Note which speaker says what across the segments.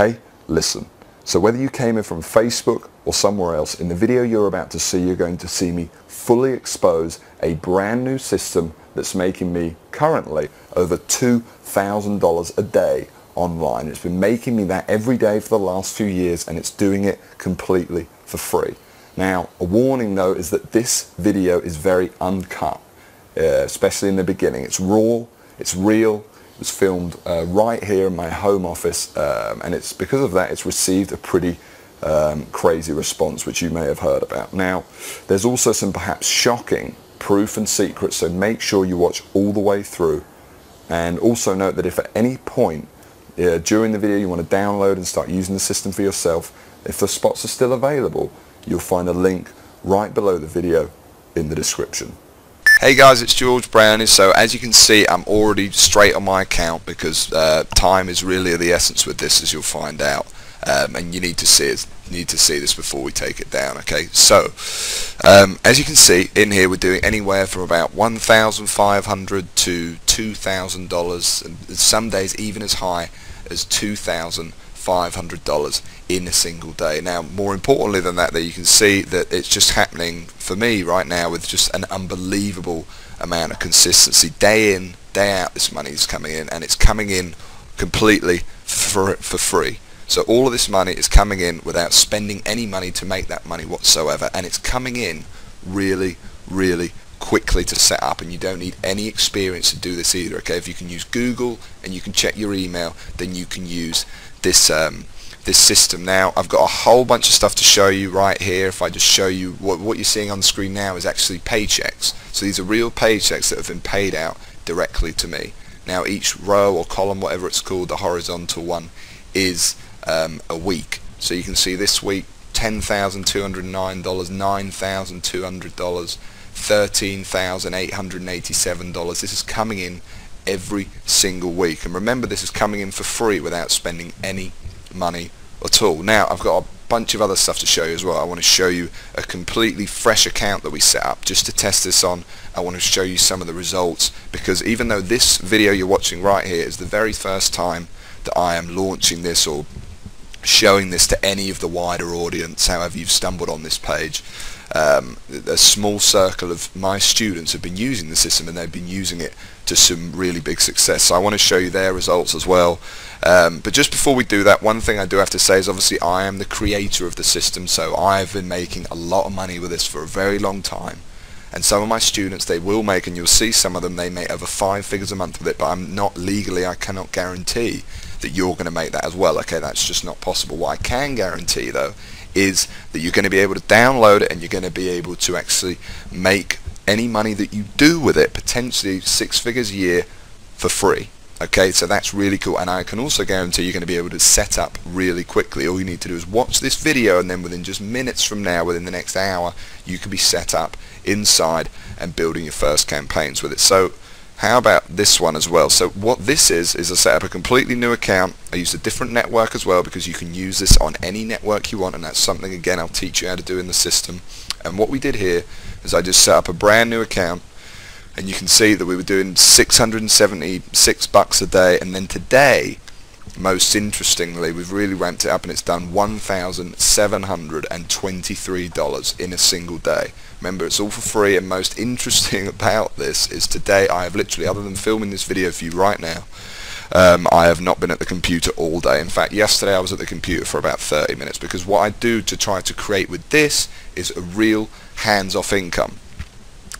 Speaker 1: Hey, listen. So whether you came in from Facebook or somewhere else, in the video you're about to see, you're going to see me fully expose a brand new system that's making me currently over $2,000 a day online. It's been making me that every day for the last few years, and it's doing it completely for free. Now, a warning though is that this video is very uncut, especially in the beginning. It's raw, it's real. It was filmed right here in my home office, and it's because of that it's received a pretty crazy response, which you may have heard about. Now, there's also some perhaps shocking proof and secrets, so make sure you watch all the way through. And also note that if at any point during the video you want to download and start using the system for yourself, if the spots are still available, you'll find a link right below the video in the description.
Speaker 2: Hey guys, it's Montage Brown. So as you can see, I'm already straight on my account because time is really of the essence with this, as you'll find out, and you need to see it. Need to see this before we take it down. Okay, so as you can see in here, we're doing anywhere from about $1,500 to $2,000, and some days even as high as $2,500 in a single day. Now, more importantly than that, you can see that it's just happening for me right now with just an unbelievable amount of consistency. Day in, day out, this money is coming in, and it's coming in completely for free. So all of this money is coming in without spending any money to make that money whatsoever, and it's coming in really, really quickly to set up, and you don't need any experience to do this either. Okay, if you can use Google and you can check your email, then you can use this this system. Now, I've got a whole bunch of stuff to show you right here. If I just show you what you're seeing on the screen now is actually paychecks. So these are real paychecks that have been paid out directly to me. Now, each row or column, whatever it's called, the horizontal one, is a week. So you can see this week $10,209, $9,200, $13,887. This is coming in every single week, and remember, this is coming in for free without spending any money at all. Now, I've got a bunch of other stuff to show you as well. I want to show you a completely fresh account that we set up just to test this on. I want to show you some of the results, because even though this video you're watching right here is the very first time that I am launching this or showing this to any of the wider audience, however you've stumbled on this page, a small circle of my students have been using the system, and they've been using it to some really big success. So I want to show you their results as well. But just before we do that, one thing I do have to say is obviously I am the creator of the system, so I've been making a lot of money with this for a very long time. And some of my students, they will make, and you'll see some of them, they make over 5 figures a month with it, but I'm not legally, I cannot guarantee that you're going to make that as well. Okay, that's just not possible. What I can guarantee though is that you're going to be able to download it, and you're going to be able to actually make any money that you do with it, potentially 6 figures a year, for free. Okay, so that's really cool, and I can also guarantee you're going to be able to set up really quickly. All you need to do is watch this video, and then within just minutes from now, within the next hour, you can be set up inside and building your first campaigns with it. So how about this one as well? So what this is I set up a completely new account. I used a different network as well, because you can use this on any network you want, and that's something, again, I'll teach you how to do in the system. And what we did here is I just set up a brand new account, and you can see that we were doing $676 a day, and then today, most interestingly, we've really ramped it up, and it's done $1,723 in a single day. Remember, it's all for free, and most interesting about this is today I have literally, other than filming this video for you right now, I have not been at the computer all day. In fact, yesterday I was at the computer for about 30 minutes, because what I do to try to create with this is a real hands-off income.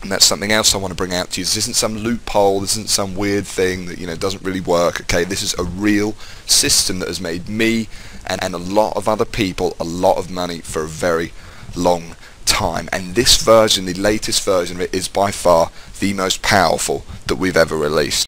Speaker 2: And that's something else I want to bring out to you. This isn't some loophole, this isn't some weird thing that, you know, doesn't really work. Okay, this is a real system that has made me and a lot of other people a lot of money for a very long time. And this version, the latest version of it, is by far the most powerful that we've ever released.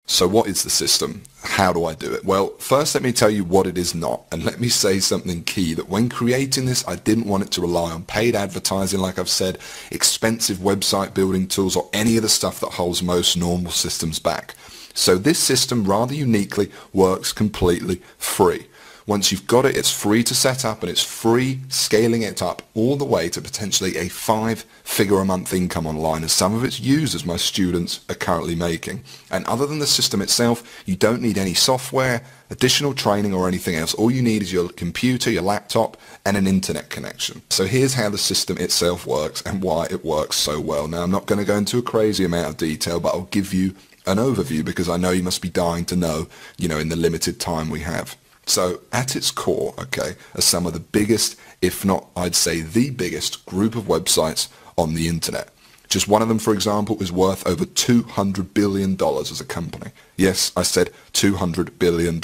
Speaker 1: So what is the system? How do I do it? Well, first let me tell you what it is not, and let me say something key, that when creating this I didn't want it to rely on paid advertising, like I've said, expensive website building tools, or any of the stuff that holds most normal systems back. So this system, rather uniquely, works completely free.
Speaker 2: Once you've got it, it's free to set up, and it's free scaling it up all the way to potentially a 5-figure a month income online, as some of its users, my students, are currently making. And other than the system itself, you don't need any software, additional training or anything else. All you need is your computer, your laptop, and an internet connection. So here's how the system itself works and why it works so well. Now, I'm not going to go into a crazy amount of detail, but I'll give you an overview because I know you must be dying to know, in the limited time we have. So at its core, okay, are some of the biggest, if not, I'd say the biggest group of websites on the internet. Just one of them, for example, is worth over $200 billion as a company. Yes, I said $200 billion.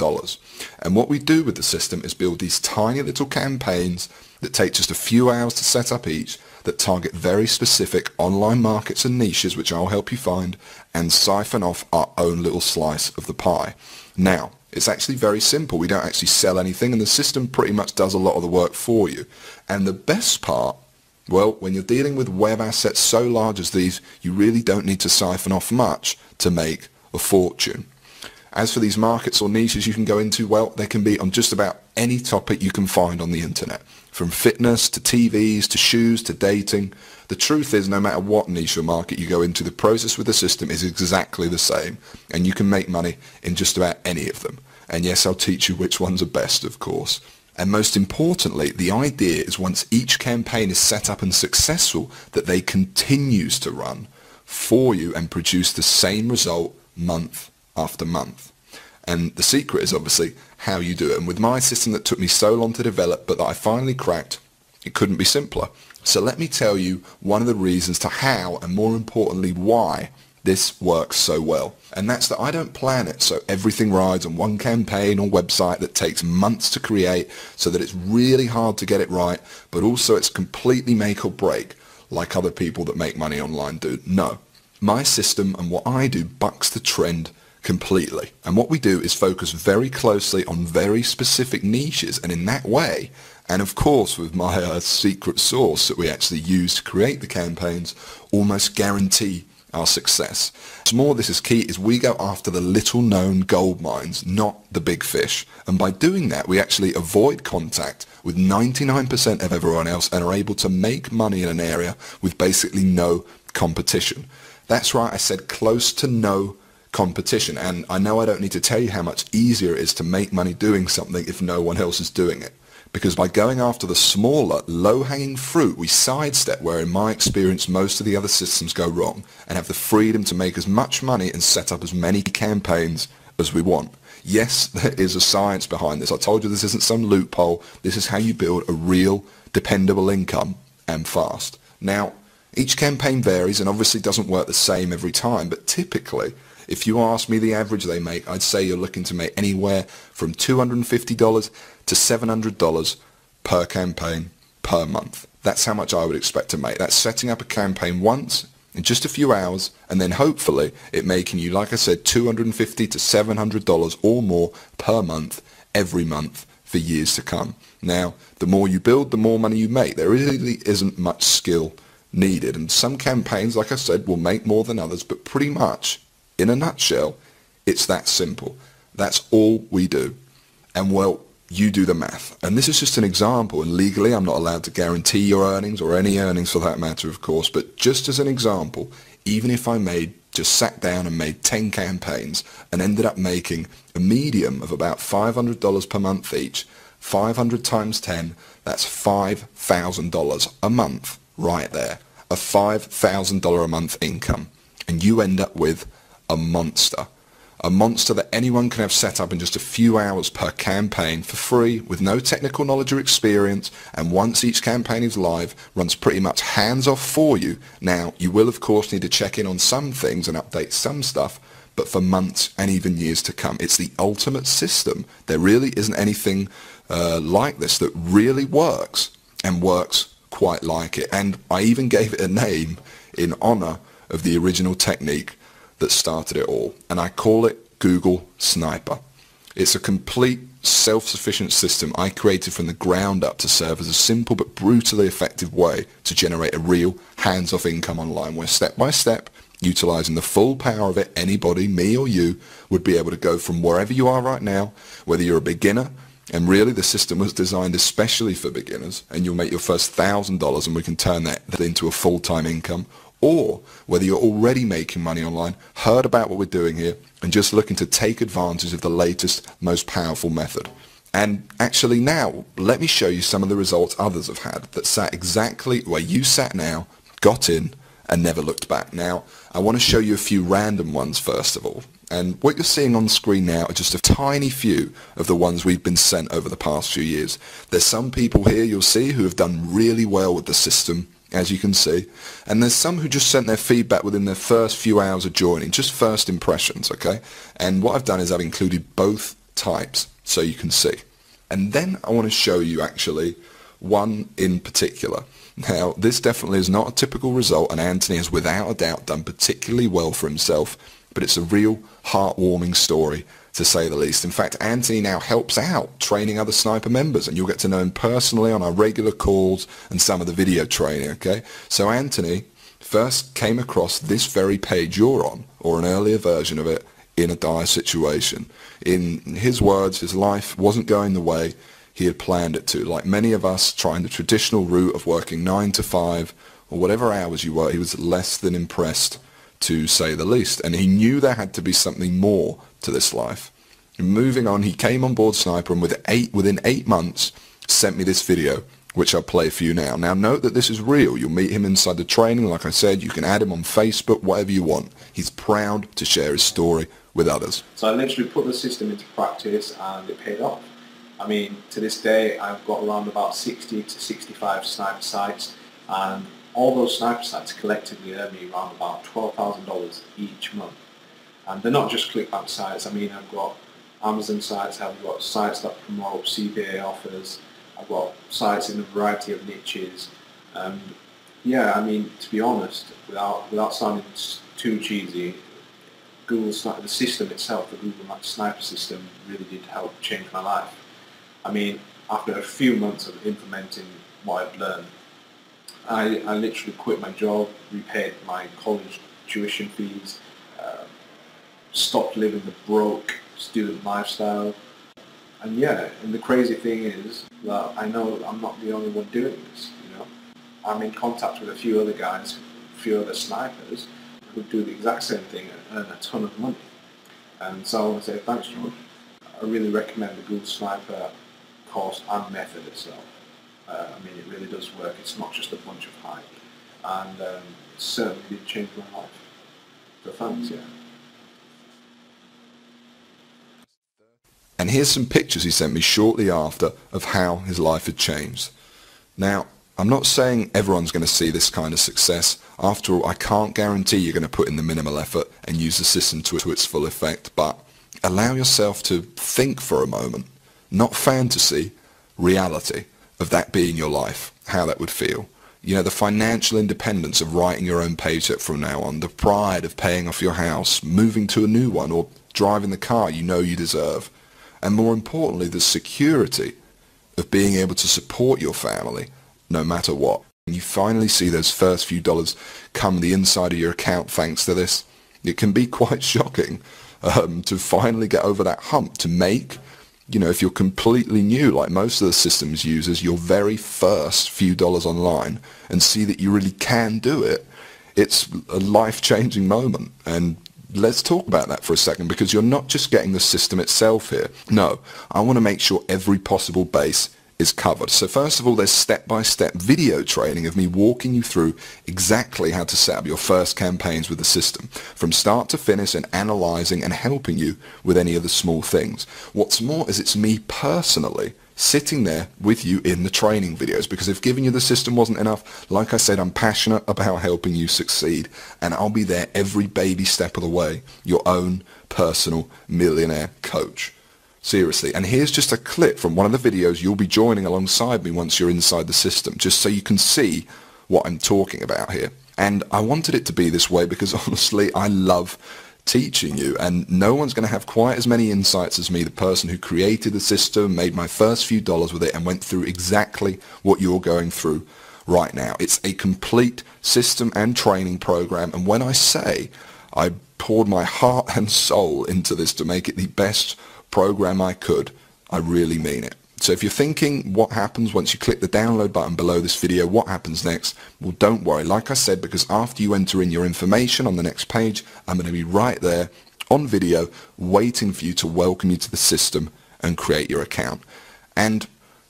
Speaker 2: And what we do with the system is build these tiny little campaigns that take just a few hours to set up each, that target very specific online markets and niches, which I'll help you find, and siphon off our own little slice of the pie. Now, it's actually very simple. We don't actually sell anything, and the system pretty much does a lot of the work for you. And the best part, well, when you're dealing with web assets so large as these, you really don't need to siphon off much to make a fortune. As for these markets or niches you can go into, well, they can be on just about any topic you can find on the internet. From fitness to TVs to shoes to dating. The truth is, no matter what niche or market you go into, the process with the system is exactly the same, and you can make money in just about any of them. And yes, I'll teach you which ones are best, of course. And most importantly, the idea is once each campaign is set up and successful, that they continues to run for you and produce the same result month after month. And the secret is obviously how you do it. And with my system that took me so long to develop, but that I finally cracked, it couldn't be simpler. So let me tell you one of the reasons to how, and more importantly why, this works so well. And that's that I don't plan it so everything rides on one campaign or website that takes months to create, so that it's really hard to get it right, but also it's completely make or break like other people that make money online do. No. My system and what I do bucks the trend completely. And what we do is focus very closely on very specific niches, and in that way, and of course with my secret sauce that we actually use to create the campaigns, almost guarantee our success. What's more, this is key, is we go after the little known gold mines, not the big fish. And by doing that, we actually avoid contact with 99% of everyone else and are able to make money in an area with basically no competition. That's right, I said close to no competition. And I know I don't need to tell you how much easier it is to make money doing something if no one else is doing it. Because by going after the smaller, low-hanging fruit, we sidestep where, in my experience, most of the other systems go wrong, and have the freedom to make as much money and set up as many campaigns as we want. Yes, there is a science behind this. I told you this isn't some loophole. This is how you build a real, dependable income, and fast. Now, each campaign varies and obviously doesn't work the same every time, but typically, if you ask me the average they make, I'd say you're looking to make anywhere from $250 to $700 per campaign per month. That's how much I would expect to make. That's setting up a campaign once in just a few hours, and then hopefully it making you, like I said, $250 to $700 or more per month, every month for years to come. Now, the more you build, the more money you make. There really isn't much skill needed, and some campaigns, like I said, will make more than others, but pretty much, in a nutshell, it's that simple. That's all we do. And well, you do the math. And this is just an example, and legally I'm not allowed to guarantee your earnings, or any earnings for that matter, of course, but just as an example, even if I just sat down and made 10 campaigns and ended up making a medium of about $500 per month each, 500 times 10, that's $5,000 a month right there. A $5,000 a month income. And you end up with a monster that anyone can have set up in just a few hours per campaign for free, with no technical knowledge or experience, and once each campaign is live, runs pretty much hands-off for you. Now, you will of course need to check in on some things and update some stuff, but for months and even years to come. It's the ultimate system. There really isn't anything like this that really works, and works quite like it. And I even gave it a name in honor of the original technique that started it all, and I call it Google Sniper. It's a complete self-sufficient system I created from the ground up to serve as a simple but brutally effective way to generate a real hands-off income online, where step by step, utilizing the full power of it, anybody, me or you, would be able to go from wherever you are right now, whether you're a beginner,
Speaker 1: And really the system was designed especially for beginners, and you'll make your first $1,000 and we can turn that into a full-time income. Or whether you're already making money online, heard about what we're doing here, and just looking to take advantage of the latest, most powerful method. And actually now, let me show you some of the results others have had that sat exactly where you sat now, got in, and never looked back. Now, I want to show you a few random ones first of all. And what you're seeing on the screen now are just a tiny few of the ones we've been sent over the past few years. There's some people here you'll see who have done really well with the system, as you can see. And there's some who just sent their feedback within their first few hours of joining, just first impressions, okay? And what I've done is I've included both types so you can see. And then I want to show you actually one in particular. Now, this definitely is not a typical result, and Anthony has without a doubt done particularly well for himself, but it's a real heartwarming story, to say the least. In fact, Anthony now helps out training other sniper members, and you'll get to know him personally on our regular calls and some of the video training, okay? So Anthony first came across this very page you're on, or an earlier version of it, in a dire situation. In his words, his life wasn't going the way he had planned it to. Like many of us trying the traditional route of working 9 to 5 or whatever hours you work, he was less than impressed, to say the least. And he knew there had to be something more to this life. And moving on, he came on board Sniper and within 8 months sent me this video, which I'll play for you now. Now note that this is real. You'll meet him inside the training. Like I said, you can add him on Facebook, whatever you want. He's proud to share his story with others.
Speaker 3: So I literally put the system into practice and it paid off. I mean, to this day, I've got around about 60 to 65 sniper sites, and all those sniper sites collectively earn me around about $12,000 each month. And they're not just ClickBank sites. I mean, I've got Amazon sites, I've got sites that promote CPA offers, I've got sites in a variety of niches. Yeah, I mean, to be honest, without sounding too cheesy, Google Sniper, the system itself, the Google Sniper system, really did help change my life. I mean, after a few months of implementing what I've learned, I literally quit my job, repaid my college tuition fees, stopped living the broke student lifestyle. And yeah, and the crazy thing is that I know I'm not the only one doing this, you know. I'm in contact with a few other guys, a few other snipers who do the exact same thing and earn a ton of money. And so I want to say thanks, George. I really recommend the Google Sniper course and method itself. I mean, it really does work. It's not just a bunch of hype. And it certainly did change my life. So thanks, yeah.
Speaker 1: And here's some pictures he sent me shortly after of how his life had changed. Now, I'm not saying everyone's going to see this kind of success. After all, I can't guarantee you're going to put in the minimal effort and use the system to its full effect, but allow yourself to think for a moment, not fantasy, reality of that being your life, how that would feel. You know, the financial independence of writing your own paycheck from now on, the pride of paying off your house, moving to a new one, or driving the car you know you deserve. And more importantly, the security of being able to support your family no matter what. And you finally see those first few dollars come the inside of your account thanks to this. It can be quite shocking to finally get over that hump, to make, you know, if you're completely new, like most of the systems users, your very first few dollars online and see that you really can do it. It's a life-changing moment. And let's talk about that for a second, because you're not just getting the system itself here. No, I want to make sure every possible base is covered. So first of all, there's step-by-step video training of me walking you through exactly how to set up your first campaigns with the system, from start to finish, and analyzing and helping you with any of the small things. What's more is it's me personally sitting there with you in the training videos, because if giving you the system wasn't enough, like I said, I'm passionate about helping you succeed, and I'll be there every baby step of the way, your own personal millionaire coach. Seriously. And here's just a clip from one of the videos you'll be joining alongside me once you're inside the system, just so you can see what I'm talking about here. And I wanted it to be this way because honestly, I love teaching you, and no one's going to have quite as many insights as me, the person who created the system, made my first few dollars with it, and went through exactly what you're going through right now. It's a complete system and training program, and when I say I poured my heart and soul into this to make it the best program I could,
Speaker 2: I really mean it. So if you're thinking what happens once you click the download button below this video, what happens next? Well, don't worry. Like I said, because after you enter in your information on the next page, I'm going to be right there on video waiting for you to welcome you to the system and create your account. And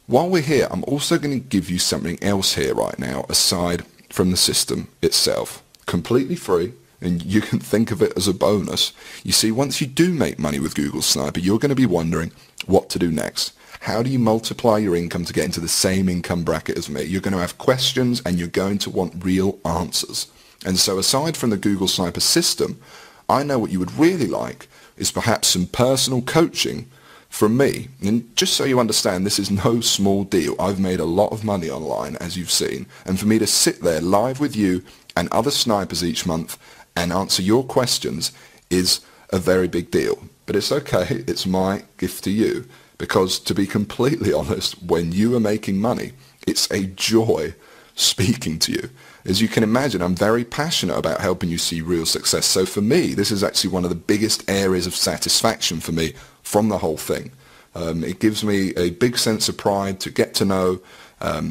Speaker 2: while we're here, I'm also going to give you something else here right now aside from the system itself. Completely free, and you can think of it as a bonus. You see, once you do make money with Google Sniper, you're going to be wondering what to do next. How do you multiply your income to get into the same income bracket as me? You're going to have questions and you're going to want real answers. And so aside from the Google Sniper system, I know what you would really like is perhaps some personal coaching from me. And just so you understand, this is no small deal. I've made a lot of money online, as you've seen. And for me to sit there live with you and other snipers each month and answer your questions is a very big deal. But it's okay. It's my gift to you. Because to be completely honest, when you are making money, it's a joy speaking to you. As you can imagine, I'm very passionate about helping you see real success. So for me, this is actually one of the biggest areas of satisfaction for me from the whole thing. It gives me a big sense of pride to get to know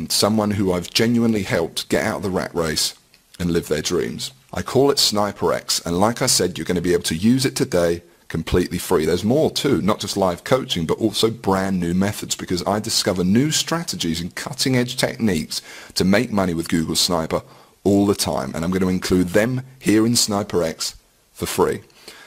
Speaker 2: someone who I've genuinely helped get out of the rat race and live their dreams. I call it Sniper X, and like I said, you're going to be able to use it today completely free. There's more too, not just live coaching, but also brand new methods, because I discover new strategies and cutting edge techniques to make money with Google Sniper all the time, and I'm going to include them here in Sniper X for free.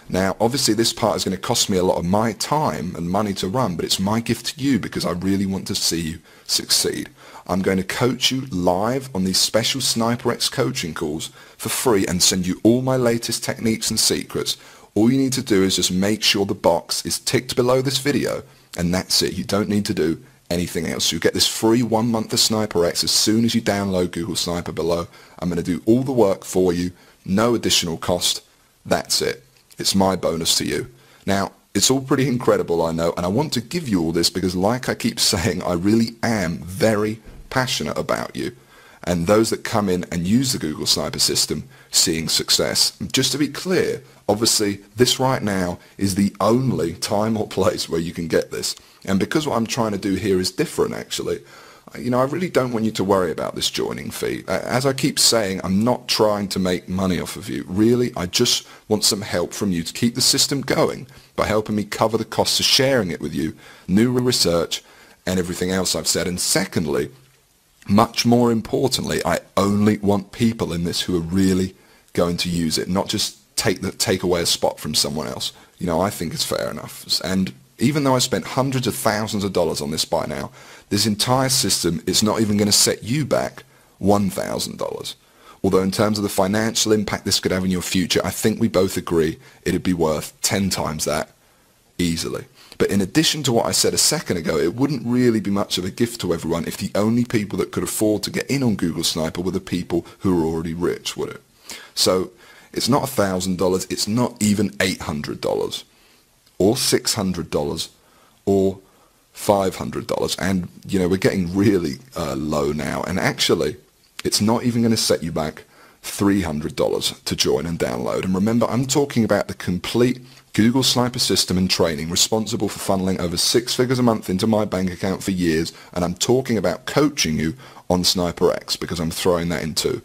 Speaker 2: Now, obviously this part is going to cost me a lot of my time and money to run, but it's my gift to you because I really want to see you succeed. I'm going to coach you live on these special Sniper X coaching calls for free and send you all my latest techniques and secrets. All you need to do is just make sure the box is ticked below this video, and that's it. You don't need to do anything else. You'll get this free 1 month of Sniper X as soon as you download Google Sniper below. I'm going to do all the work for you, no additional cost. That's it. It's my bonus to you. Now, it's all pretty incredible, I know, and I want to give you all this because, like I keep saying, I really am very passionate about you and those that come in and use the Google Sniper system seeing success. Just to be clear, obviously this right now is the only time or place where you can get this. And because what I'm trying to do here is different actually, I really don't want you to worry about this joining fee. As I keep saying, I'm not trying to make money off of you. Really, I just want some help from you to keep the system going by helping me cover the costs of sharing it with you, new research and everything else I've said. And secondly, much more importantly, I only want people in this who are really going to use it, not just take away a spot from someone else. I think it's fair enough. And even though I spent hundreds of thousands of dollars on this by now, this entire system is not even going to set you back $1,000. Although in terms of the financial impact this could have in your future, I think we both agree it'd be worth 10 times that easily. But in addition to what I said a second ago, it wouldn't really be much of a gift to everyone if the only people that could afford to get in on Google Sniper were the people who are already rich, would it? So it's not $1,000, it's not even $800 or $600 or $500. And, we're getting really low now. And actually, it's not even going to set you back $300 to join and download. And remember, I'm talking about the complete Google Sniper system and training responsible for funneling over 6 figures a month into my bank account for years, and I'm talking about coaching you on Sniper X because I'm throwing that in too.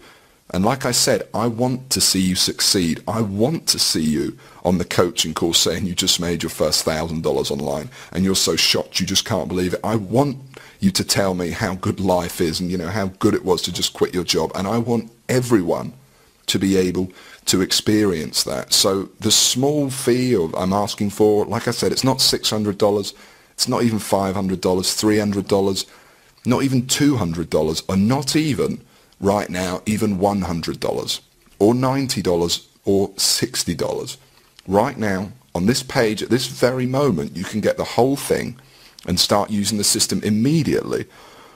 Speaker 2: And like I said, I want to see you succeed. I want to see you on the coaching course saying you just made your first $1,000 online and you're so shocked you just can't believe it. I want you to tell me how good life is and how good it was to just quit your job. And I want everyone to be able to experience that. So the small fee I'm asking for, like I said, it's not $600, it's not even $500, $300, not even $200, or not even, right now, even $100, or $90, or $60. Right now, on this page, at this very moment, you can get the whole thing and start using the system immediately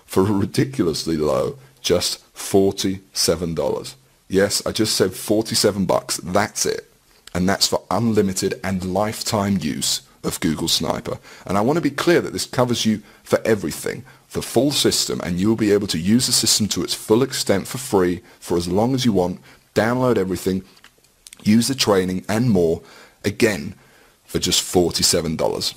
Speaker 2: for a ridiculously low, just $47. Yes, I just said 47 bucks. That's it. And that's for unlimited and lifetime use of Google Sniper. And I want to be clear that this covers you for everything, the full system, and you'll be able to use the system to its full extent for free for as long as you want, download everything, use the training and more, again, for just $47.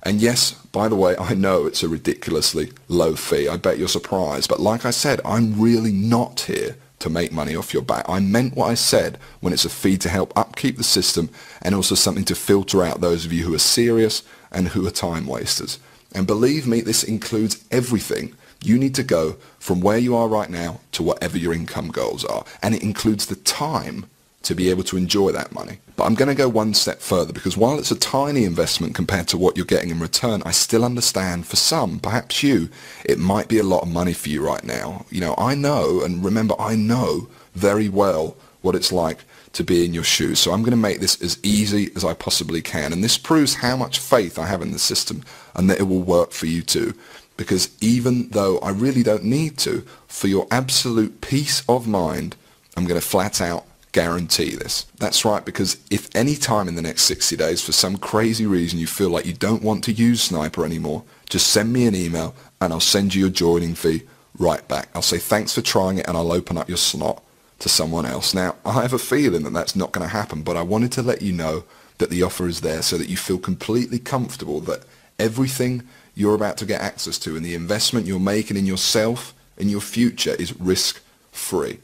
Speaker 1: And yes, by the way, I know it's a ridiculously low fee. I bet you're surprised. But like I said, I'm really not here to make money off your back. I meant what I said when it's a fee to help upkeep the system and also something to filter out those of you who are serious and who are time wasters. And believe me, this includes everything. You need to go from where you are right now to whatever your income goals are. And it includes the time to be able to enjoy that money. But I'm going to go one step further, because while it's a tiny investment compared to what you're getting in return, I still understand for some, perhaps you, it might be a lot of money for you right now. You know, I know, and remember, I know very well what it's like to be in your shoes. So I'm going to make this as easy as I possibly can. And this proves how much faith I have in the system and that it will work for you too. Because even though I really don't need to, for your absolute peace of mind, I'm going to flat out guarantee this. That's right, because if any time in the next 60 days for some crazy reason you feel like you don't want to use Sniper anymore, just send me an email and I'll send you your joining fee right back. I'll say thanks for trying it and I'll open up your slot to someone else. Now, I have a feeling that that's not going to happen, but I wanted to let you know that the offer is there so that you feel completely comfortable that everything you're about to get access to and the investment you're making in yourself and your future is risk-free.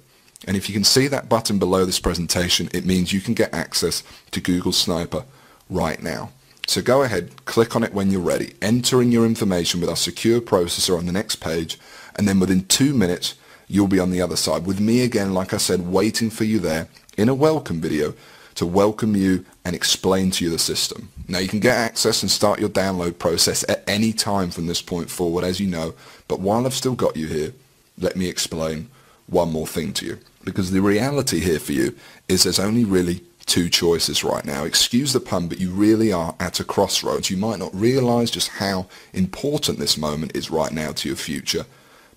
Speaker 1: And if you can see that button below this presentation, it means you can get access to Google Sniper right now. So go ahead, click on it when you're ready, enter in your information with our secure processor on the next page, and then within 2 minutes, you'll be on the other side with me again, like I said, waiting for you there in a welcome video to welcome you and explain to you the system. Now you can get access and start your download process at any time from this point forward, as you know, but while I've still got you here, let me explain one more thing to you. Because the reality here for you is there's only really two choices right now. Excuse the pun, but you really are at a crossroads. You might not realize just how important this moment is right now to your future.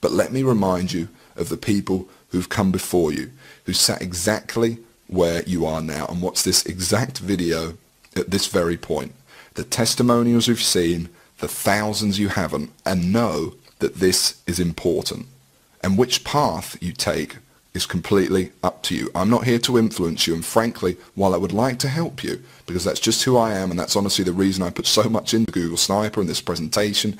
Speaker 1: But let me remind you of the people who've come before you, who sat exactly where you are now and watch this exact video at this very point. The testimonials you've seen, the thousands you haven't, and know that this is important. And which path you take is completely up to you. I'm not here to influence you, and frankly, while I would like to help you, because that's just who I am, and that's honestly the reason I put so much into Google Sniper in this presentation,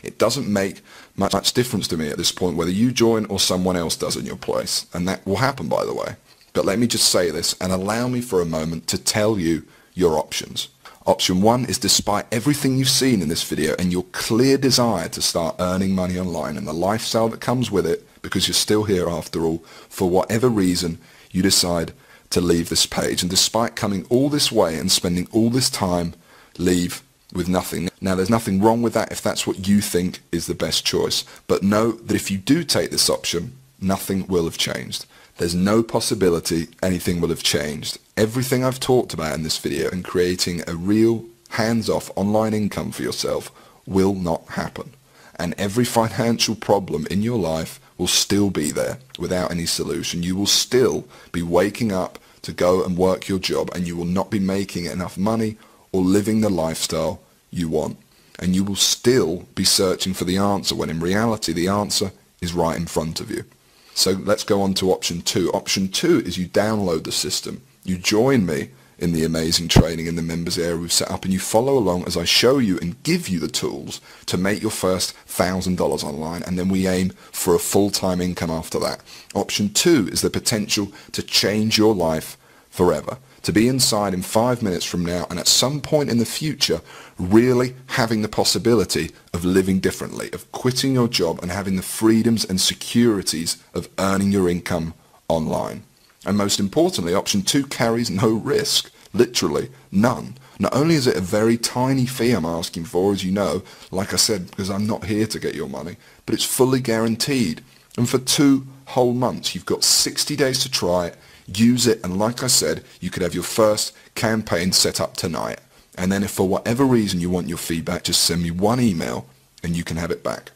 Speaker 1: it doesn't make much difference to me at this point whether you join or someone else does in your place, and that will happen, by the way. But let me just say this, and allow me for a moment to tell you your options. Option 1 is, despite everything you've seen in this video and your clear desire to start earning money online and the lifestyle that comes with it, because you're still here after all, for whatever reason you decide to leave this page, and despite coming all this way and spending all this time, leave with nothing. Now there's nothing wrong with that if that's what you think is the best choice, but know that if you do take this option, nothing will have changed. There's no possibility anything will have changed. Everything I've talked about in this video and creating a real hands-off online income for yourself will not happen. And every financial problem in your life will still be there without any solution. You will still be waking up to go and work your job, and you will not be making enough money or living the lifestyle you want. And you will still be searching for the answer when in reality the answer is right in front of you. So let's go on to option 2. Option 2 is you download the system. You join me in the amazing training in the members area we've set up, and you follow along as I show you and give you the tools to make your first $1,000 online, and then we aim for a full-time income after that. Option 2 is the potential to change your life forever, to be inside in 5 minutes from now and at some point in the future really having the possibility of living differently, of quitting your job and having the freedoms and securities of earning your income online. And most importantly, option 2 carries no risk, literally none. Not only is it a very tiny fee I'm asking for, as you know, like I said, because I'm not here to get your money, but it's fully guaranteed. And for 2 whole months, you've got 60 days to try it, use it, and like I said, you could have your first campaign set up tonight. And then if for whatever reason you want your feedback, just send me one email and you can have it back.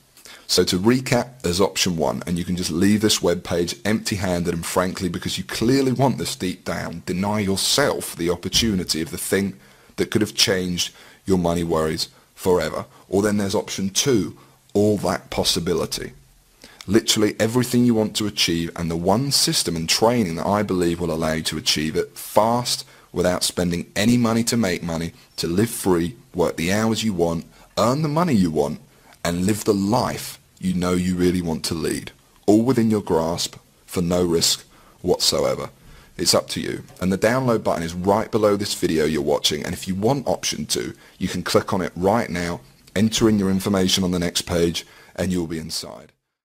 Speaker 1: So to recap, there's option 1, and you can just leave this web page empty-handed, and frankly, because you clearly want this deep down, deny yourself the opportunity of the thing that could have changed your money worries forever. Or then there's option 2, all that possibility. Literally everything you want to achieve, and the one system and training that I believe will allow you to achieve it fast, without spending any money to make money, to live free, work the hours you want,
Speaker 2: earn the money you want, and live the life you know you really want to lead, all within your grasp for no risk whatsoever. It's up to you. And the download button is right below this video you're watching, and if you want option 2, you can click on it right now, enter in your information on the next page, and you'll be inside.